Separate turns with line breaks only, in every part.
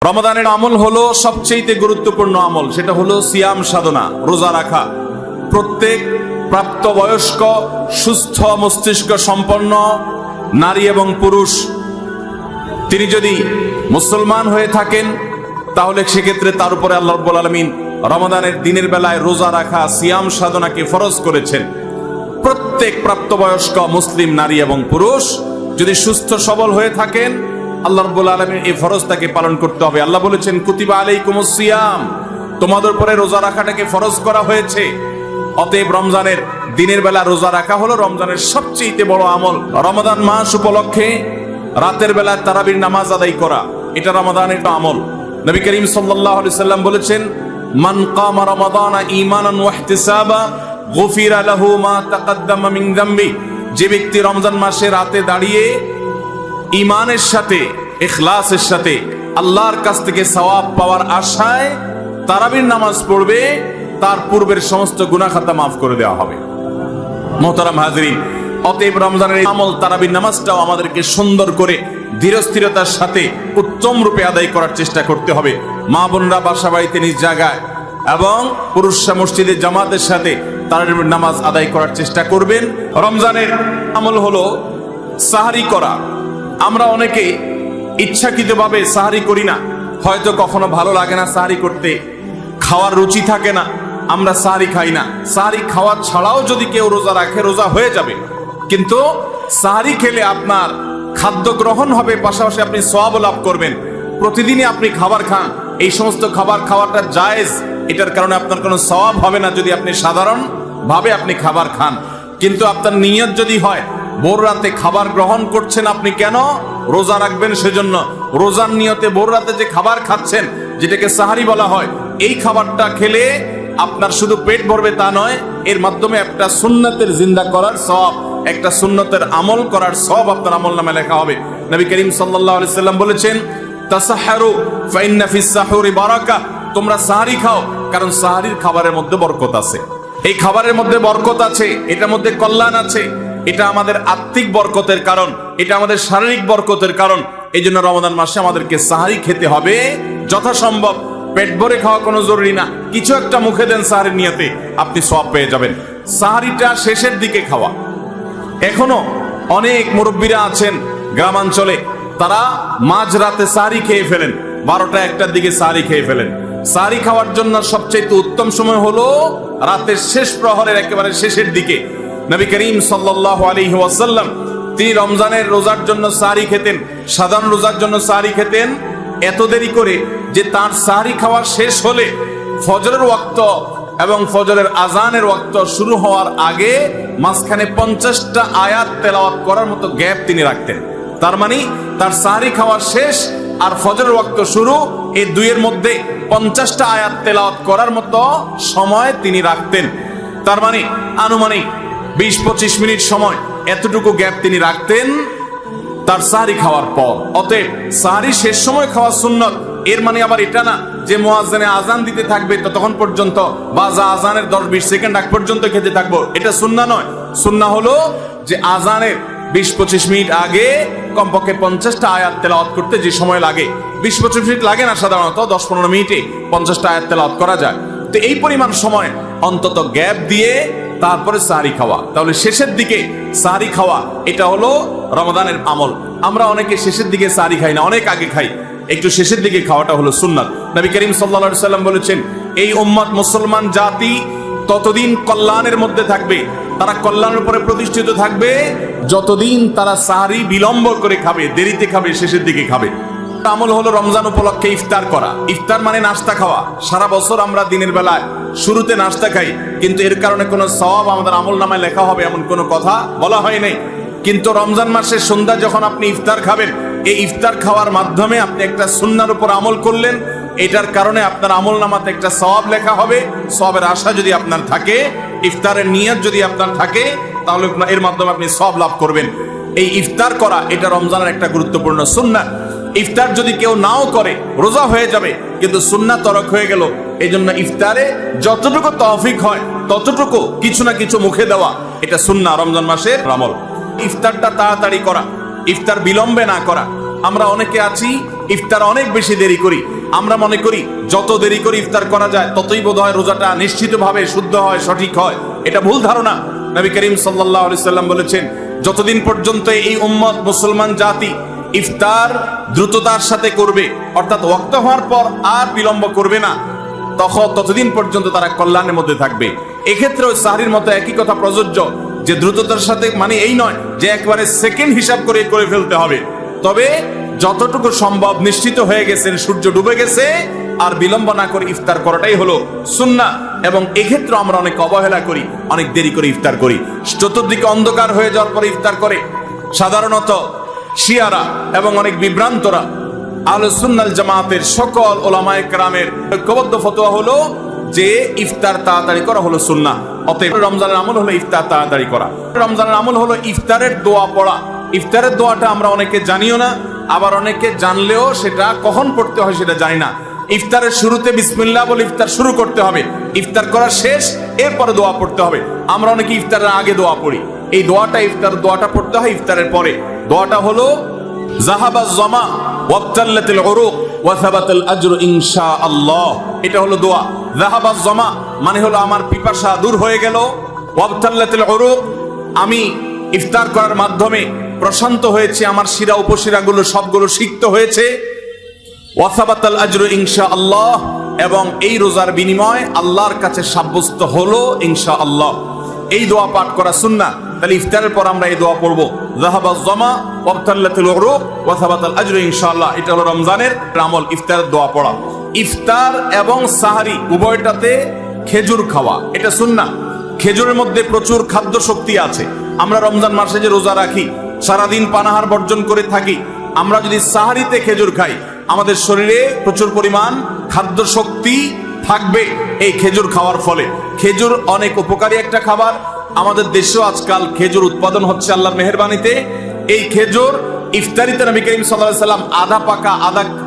রমাদানের আমল হলো সবচেয়ে গুরুত্বপূর্ণ আমল, সেটা হলো সিয়াম সাধনা, রোজা রাখা। প্রত্যেক প্রাপ্তবয়স্ক সুস্থ মস্তিষ্ক সম্পন্ন নারী এবং পুরুষ তিনি যদি মুসলমান হয়ে থাকেন তাহলে সেক্ষেত্রে তার উপরে আল্লাহ রাব্বুল আলামিন রমাদানের দিনের বেলায় রোজা রাখা, সিয়াম সাধনাকে ফরজ করেছেন। প্রত্যেক প্রাপ্তবয়স্ক মুসলিম নারী এবং পুরুষ যদি সুস্থ সবল হয়ে থাকেন আল্লাহ রাব্বুল আলামিন এই ফরজটাকে পালন করতে হবে। আল্লাহ বলেছেন কুতিবা আলাইকুমুস সিয়াম, তোমাদের উপরে রোজা রাখাটাকে ফরজ করা হয়েছে। অতএব রমজানের দিনের বেলা রোজা রাখা হলো রমজানের সবচেয়ে বড় আমল। রমাদান মাস উপলক্ষে রাতের বেলা তারাবির নামাজ আদায় করা, এটা রমাদানের আমল। নবী করিম সাল্লাল্লাহু আলাইহি সাল্লাম বলেছেন মান কামা রমাদানা ঈমানান ওয়া ইহতিসাবা গুফিরা লাহু মা তাকাদ্দামা মিন যামবি, যে ব্যক্তি রমজান মাসে রাতে দাঁড়িয়ে ঈমানের সাথে ইখলাসের সাথে আল্লাহর কাছ থেকে সওয়াব পাওয়ার আশায় তারাবির নামাজ পড়বে তার পূর্বের সমস্ত গুনাহ খাতা মাফ করে দেওয়া হবে। মোহতারাম হাজরিন, অতএব রমজানের আমল তারাবির নামাজটাও আমাদেরকে সুন্দর করে ধীরস্থিরতার সাথে উত্তম রূপে আদায় করার চেষ্টা করতে হবে। মা বোনরা বাসা বাড়িতে নিজ জায়গায় এবং পুরুষরা মসজিদে জামাতের সাথে তারাবির নামাজ আদায় করার চেষ্টা করবেন। রমজানের আমল হলো সাহারি করা। আমরা অনেকে ইচ্ছাকৃতভাবে সাহারি করি না, হয়তো কখনো ভালো লাগে না সাহারি করতে, খাওয়ার রুচি থাকে না, আমরা সাহারি খাই না। সাহারি খাওয়া ছাড়াও যদি কেউ রোজা রাখে রোজা হয়ে যাবে, কিন্তু সাহারি খেলে আপনার খাদ্য গ্রহণ হবে, পাশাপাশি আপনি সওয়াব লাভ করবেন। প্রতিদিনই আপনি খাবার খান, এই সমস্ত খাবার খাওয়াটা জায়েজ, এটার কারণে আপনার কোনো সওয়াব হবে না যদি আপনি সাধারণ ভাবে আপনি খাবার খান। কিন্তু আপনার নিয়ত যদি হয় ভোর রাতে খাবার গ্রহণ করছেন, আপনি কেন রোজা রাখবেন, সেজন্য রোজার নিয়তে ভোর রাতে যে খাবার খাচ্ছেন যেটাকে সাহারি বলা হয়, এই খাবারটা খেলে আপনার শুধু পেট ভরবে তা নয়, এর মাধ্যমে একটা সুন্নতের জিন্দা করার সওয়াব, একটা সুন্নতের আমল করার সওয়াব আপনার আমলনামায় লেখা হবে। নবী করিম সাল্লাল্লাহু আলাইহি সাল্লাম বলেছেন তাসাহহারু ফাইন্না ফিস সাহুরি বারাকা, তোমরা সাহারি খাও কারণ সাহারির খাবারের মধ্যে বরকত আছে। এই খাবারের মধ্যে বরকত আছে, এটার মধ্যে কল্যাণ আছে, এটা আমাদের আত্মিক বরকতের কারণ, এটা আমাদের শারীরিক বরকতের কারণ। এই জন্য রমাদান মাসে আমাদেরকে সাহারি খেতে হবে যথাসম্ভব। পেট ভরে খাওয়া কোনো জরুরি না, কিছু একটা মুখে দেন সাহারির নিয়তে, আপনি সওয়াব পেয়ে যাবেন। সাহারিটা শেষের দিকে খাওয়া। এখনো অনেক মুরব্বীরা আছেন গ্রামাঞ্চলে, তারা মাঝ রাতে সাহারি খেয়ে ফেলেন, 12টা 1টার দিকে সাহারি খেয়ে ফেলেন। সাহারি খাওয়ার জন্য সবচেয়ে উত্তম সময় হলো রাতের শেষ প্রহরের একেবারে শেষের দিকে। নবী করিম সাল্লাল্লাহু আলাইহি ওয়াসাল্লাম তিনি রমজানের রোজার জন্য সাহারি খেতেন, সাধারণ রোজার জন্য সাহারি খেতেন এত দেরি করে যে তার সাহারি খাওয়া শেষ হলে ফজরের ওয়াক্ত এবং ফজরের আজানের ওয়াক্ত শুরু হওয়ার আগে মাঝখানে 50টা আয়াত তেলাওয়াত করার মতো গ্যাপ তিনি রাখতেন। তার মানে তার সাহারি খাওয়া শেষ আর ফজরের ওয়াক্ত শুরু, এই দুইয়ের মধ্যে 50টা আয়াত তেলাওয়াত করার মতো সময় তিনি রাখতেন। তার মানে আনুমানিক 20-25 মিনিট সময়, এতটুকু গ্যাপ তিনি রাখতেন তার সাহারি খাওয়ার পর। অতএব সাহারি শেষ সময় খাওয়া সুন্নত। এর মানে আবার এটা না যে মুয়াজ্জিনে আজান দিতে থাকবে ততক্ষণ পর্যন্ত বা আজানের 10-20 সেকেন্ড আগ পর্যন্ত খেতে থাকবো, এটা সুন্নাহ নয়। সুন্নাহ হলো যে আজানের 20-25 মিনিট আগে কমপক্ষে 50টা আয়াত তেলাওয়াত করতে যে সময় লাগে, 20-25 মিনিট লাগে না, সাধারণত 10-15 মিনিটে 50টা আয়াত তেলাওয়াত করা যায়। তো এই পরিমাণ সময় অন্তত গ্যাপ দিয়ে তারপরে সাহারি খাওয়া, তাহলে শেষের দিকে সাহারি খাওয়া, এটা হলো রমাদানের আমল। আমরা অনেকে শেষের দিকে সাহারি খাই না, অনেক আগে খাই, একটু শেষের দিকে খাওয়াটা হলো সুন্নাত। নবী করিম সাল্লাল্লাহু আলাইহি সাল্লাম বলেছেন এই উম্মত মুসলমান জাতি ততদিন কল্যাণের মধ্যে থাকবে, তারা কল্যাণের উপরে প্রতিষ্ঠিত থাকবে যতদিন তারা সাহারি বিলম্ব করে খাবে, দেরিতে খাবে, শেষের দিকে খাবে। আমল হলো রমজান উপলক্ষে ইফতার করা। ইফতার মানে নাস্তা খাওয়া। সারা বছর আমরা দিনের বেলায় শুরুতে নাস্তা খাই, কিন্তু এর কারণে কোনো সওয়াব আমাদের আমলনামায় লেখা হবে এমন কোনো কথা বলা হয় নাই। কিন্তু রমজান মাসের সন্ধ্যা যখন আপনি ইফতার খাবেন, এই ইফতার খাওয়ার মাধ্যমে আপনি একটা সুন্নাহর উপর আমল করলেন, এটার কারণে আপনার আমলনামাতে একটা সওয়াব লেখা হবে। সওয়াবের আশা যদি আপনার থাকে, ইফতারের নিয়ত যদি আপনার থাকে, তাহলে এর মাধ্যমে আপনি সওয়াব লাভ করবেন। এই ইফতার করা এটা রমজানের একটা গুরুত্বপূর্ণ সুন্নাহ। ইফতার যদি কেউ নাও করে রোজা হয়ে যাবে, কিন্তু সুন্নাহ তরক হয়ে গেল। এই জন্য ইফতারে যতটুকু তৌফিক হয় ততটুকু কিছু না কিছু মুখে দেওয়া, এটা সুন্নাহ, রমজান মাসের আমল। ইফতারটা তাড়াতাড়ি করা, ইফতার বিলম্বে না করা। আমরা অনেকে আছি ইফতার অনেক বেশি দেরি করি, আমরা মনে করি যত দেরি করে ইফতার করা যায় ততই বোধহয় রোজাটা নিশ্চিতভাবে শুদ্ধ হয়, সঠিক হয়। এটা ভুল ধারণা। নবী করিম সাল্লাল্লাহু আলাইহি সাল্লাম বলেছেন, যতদিন পর্যন্ত এই উম্মত মুসলমান জাতি ইফতার দ্রুততার সাথে করবে, অর্থাৎ ওয়াক্ত হওয়ার পর আর বিলম্ব করবে না, ততদিন পর্যন্ত তারা কল্যাণের মধ্যে থাকবে। এক্ষেত্রে ওই সাহরির মতো একই কথা প্রযোজ্য, যে দ্রুততার সাথে মানে এই নয় যে একবারে সেকেন্ড হিসাব করে ফেলতে হবে, তবে যতটুকু সম্ভব নিশ্চিত হয়ে গেছেন সূর্য ডুবে গেছে আর বিলম্ব না করে ইফতার করাটাই হলো সুন্নাহ। এবং এক্ষেত্রে আমরা অনেক অবহেলা করি, অনেক দেরি করে ইফতার করি, চতুর্দিকে অন্ধকার হয়ে যাওয়ার পরে ইফতার করে। সাধারণত শিয়ারা এবং অনেক বিভ্রান্তরা আহলে সুন্নাত জামাতের সকল উলামায়ে কেরামের ঐক্যবদ্ধ ফতোয়া হলো যে ইফতার তাড়াতাড়ি করা হলো সুন্নাহ। অতএব রমজানের আমল হলো ইফতার তাড়াতাড়ি করা। রমজানের আমল হলো ইফতারের দোয়া পড়া। ইফতারের দোয়াটা আমরা অনেকে জানিও না, আবার অনেকে জানলেও সেটা কখন পড়তে হয় সেটা জানি না। ইফতারের শুরুতে বিসমিল্লাহ বলে ইফতার শুরু করতে হবে, ইফতার করা শেষ এরপরে দোয়া পড়তে হবে। আমরা অনেকে ইফতারের আগে দোয়া পড়ি, এই দোয়াটা ইফতার দোয়াটা পড়তে হয় ইফতারের পরে। দোয়াটা হলো যাহাবাজ জামা ওয়াবতাল্লাতিল উরুক ওয়া সাবাতাল আজরু ইনশাআল্লাহ। এটা হলো দোয়া। যাহাবাজ জামা মানে হলো আমার পিপাসা দূর হয়ে গেল, ওয়াবতাল্লাতিল উরুক আমি ইফতার করার মাধ্যমে প্রশান্ত হয়েছে, আমার শিরা উপশিরাগুলো সবগুলো সিক্ত হয়েছে, ওয়া সাবাতাল আজরু ইনশাআল্লাহ, এবং এই রোজার বিনিময় আল্লাহর কাছে সাব্যস্ত হলো ইনশাআল্লাহ। এই দোয়া পাঠ করা সুন্নাহ। তাহলে ইফতারের পর আমরা এই দোয়া পড়বো, যাহাবাজ জামা ওয়াবতাল্লাতিল উরুক ওয়া সাবাতাল আজরু ইনশাআল্লাহ। এটা হলো রমজানের আমল, ইফতারের দোয়া পড়া। ইফতার এবং সাহারি উভয়টাতে খেজুর খাওয়া এটা সুন্নাহ। খেজুরের মধ্যে প্রচুর খাদ্য শক্তি আছে। আমরা রমজান মাসে যে রোজা রাখি, সারাদিন পানাহার বর্জন করে থাকি, আমরা যদি সাহারিতে খেজুর খাই আমাদের শরীরে প্রচুর পরিমাণ খাদ্য শক্তি থাকবে এই খেজুর খাওয়ার ফলে। খেজুর অনেক উপকারী একটা খাবার। আমাদের দেশেও আজকাল খেজুর উৎপাদন হচ্ছে আল্লাহর মেহেরবানিতে। এই খেজুর ইফতারিতে নবী করিম সাল্লাল্লাহু আলাইহি সাল্লাম আধা পাকা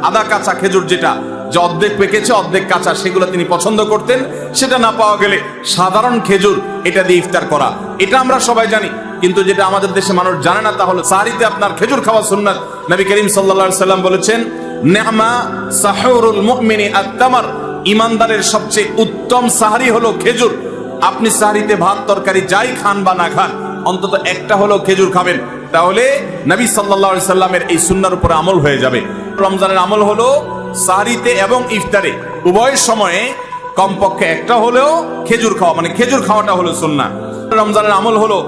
আধা কাঁচা খেজুর, যেটা যে অর্ধেক পেকেছে অর্ধেক কাঁচা, সেগুলো তিনি পছন্দ করতেন। সেটা না পাওয়া গেলে সাধারণ খেজুর এটা দিয়ে ইফতার করা, এটা আমরা সবাই জানি। কিন্তু যেটা আমাদের দেশে মানুষ জানে না তা হলো সাহরিতে আপনার খেজুর খাওয়া সুন্নাত। নবী করিম সাল্লাল্লাহু আলাইহি সাল্লাম বলেছেন, নি'মা সাহুরুল মুমিনি আত-তামার, ঈমানদারের সবচেয়ে উত্তম সাহরি হলো খেজুর। আপনি সাহরিতে ভাত তরকারি যাই খান বা না খান, অন্তত একটা হলো খেজুর খাবেন, তাহলে নবী সাল্লাল্লাহু আলাইহি সাল্লামের এই সুন্নাহর উপরে আমল হয়ে যাবে। রমজানের আমল হলো সাহরিতে এবং ইফতারে উভয় সময়ে কমপক্ষে একটা হলেও খেজুর খাওয়া, মানে খেজুর খাওয়াটা হলো সুন্নাহ। রমজানের আমল হলো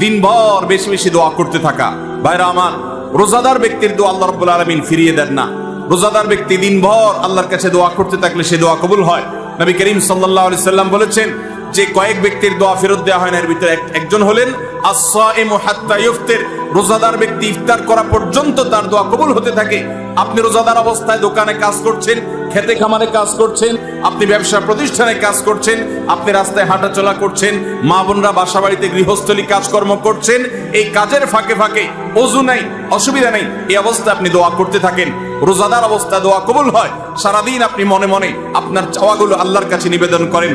দিনভর বেশি বেশি দোয়া করতে থাকা। ভাইরা আমার, রোজাদার ব্যক্তির দোয়া আল্লাহ রাব্বুল আলামিন ফিরিয়ে দেন না। রোজাদার ব্যক্তি দিনভর আল্লাহর কাছে দোয়া করতে থাকলে সে দোয়া কবুল হয়। নবী করিম সাল্লাল্লাহু আলাইহি সাল্লাম বলেছেন যে কয়েক ব্যক্তির দোয়া ফেরত দেওয়া হয় না, এর ভিতরে একজন হলেন আস-সাইমু হাত্তা ইফতির, রোজাদার ব্যক্তি ইফতার করা পর্যন্ত তার দোয়া কবুল হতে থাকে। আপনি রোজাদার অবস্থায় দোকানে কাজ করছেন, খেতে খামারে কাজ করছেন, আপনি ব্যবসা প্রতিষ্ঠানে কাজ করছেন, আপনি রাস্তায় হাঁটাচলা করছেন, মা বোনরা বাসা বাড়িতে গৃহস্থলী কাজকর্ম করছেন, এই কাজের ফাঁকে ফাঁকে ওযু নাই, অসুবিধা নেই, এই অবস্থায় আপনি দোয়া করতে থাকেন। রোজাদার অবস্থায় দোয়া কবুল হয়। সারাদিন আপনি মনে মনে আপনার চাওয়াগুলো আল্লাহর কাছে নিবেদন করেন,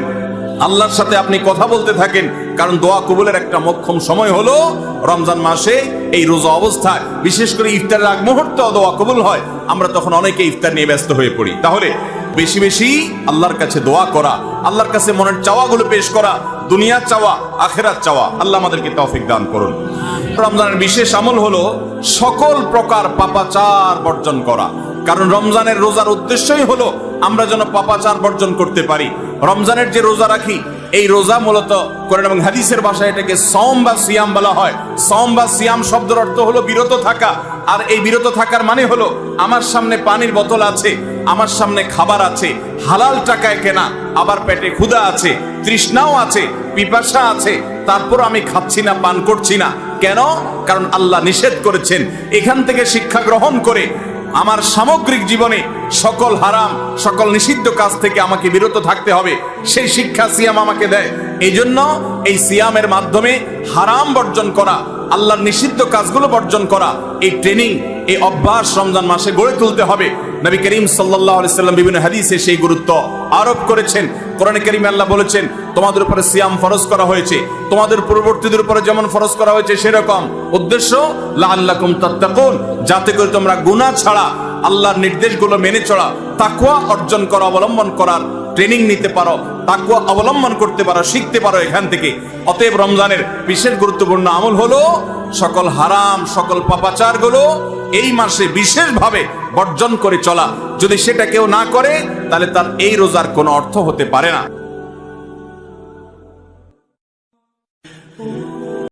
আল্লাহর সাথে আপনি কথা বলতে থাকেন, কারণ দোয়া কবুলের একটা মোক্ষম সময় হলো রমজান মাসে এই রোজা অবস্থায়। বিশেষ করে ইফতারের আগ মুহূর্তে দোয়া কবুল হয়, আমরা তখন অনেকে ইফতার নিয়ে ব্যস্ত হয়ে পড়ি। তাহলে বেশি বেশি আল্লাহর কাছে দোয়া করা, আল্লাহর কাছে মনের চাওয়াগুলো পেশ করা, দুনিয়ার চাওয়া আখিরাত চাওয়া, আল্লাহ আমাদেরকে তৌফিক দান করুন। রমজানের বিশেষ আমল হলো সকল প্রকার পাপাচার বর্জন করা, কারণ রমজানের রোজার উদ্দেশ্যই হলো আমরা যেন পাপাচার বর্জন করতে পারি। রমজানের যে রোজা রাখি, এই রোজা মূলত কোরআন এবং হাদিসের ভাষায় এটাকে সওম বা সিয়াম বলা হয়। সওম বা সিয়াম শব্দের অর্থ হলো বিরত থাকা। আর এই বিরত থাকার মানে হলো আমার সামনে পানির বোতল আছে, আমার সামনে খাবার আছে, হালাল টাকায় কেনা, আবার পেটে ক্ষুধা আছে, তৃষ্ণাও আছে, পিপাসা আছে, তারপর আমি খাচ্ছি না, পান করছি না। কেন? কারণ আল্লাহ নিষেধ করেছেন। এখান থেকে শিক্ষা গ্রহণ করে আমার সামগ্রিক জীবনে সকল হারাম, সকল নিষিদ্ধ কাজ থেকে আমাকে বিরত থাকতে হবে, সেই শিক্ষা সিয়াম আমাকে দেয়। এই জন্য এই সিয়ামের মাধ্যমে হারাম বর্জন করা, আল্লাহর নিষিদ্ধ কাজগুলো বর্জন করা, এই ট্রেনিং, এই অভ্যাস রমজান মাসে গড়ে তুলতে হবে। নবী করিম সাল্লাল্লাহু আলাইহি সাল্লাম বিভিন্ন হাদিসে সেই গুরুত্ব আরোপ করেছেন। কোরআনে কারিমে আল্লাহ বলেছেন, তোমাদের উপরে সিয়াম ফরজ করা হয়েছে, তোমাদের পূর্ববর্তীদের উপরে যেমন ফরজ করা হয়েছে সেরকম। উদ্দেশ্য লাআল্লাকুম তাত্তাকুন, যাতে করে তোমরা গুনাহ ছাড়া আল্লাহর নির্দেশগুলো মেনে চলা, তাকওয়া অর্জন করা, অবলম্বন করার ট্রেনিং নিতে পারো, তাকওয়া অবলম্বন করতে পারো, শিখতে পারো এখান থেকে। অতএব রমজানের বিশেষ গুরুত্বপূর্ণ আমল হলো সকল হারাম, সকল পাপাচারগুলো এই মাসে বিশেষভাবে বর্জন করে চলা। যদি সেটা কেউ না করে তাহলে তার এই রোজার কোনো অর্থ হতে পারে না।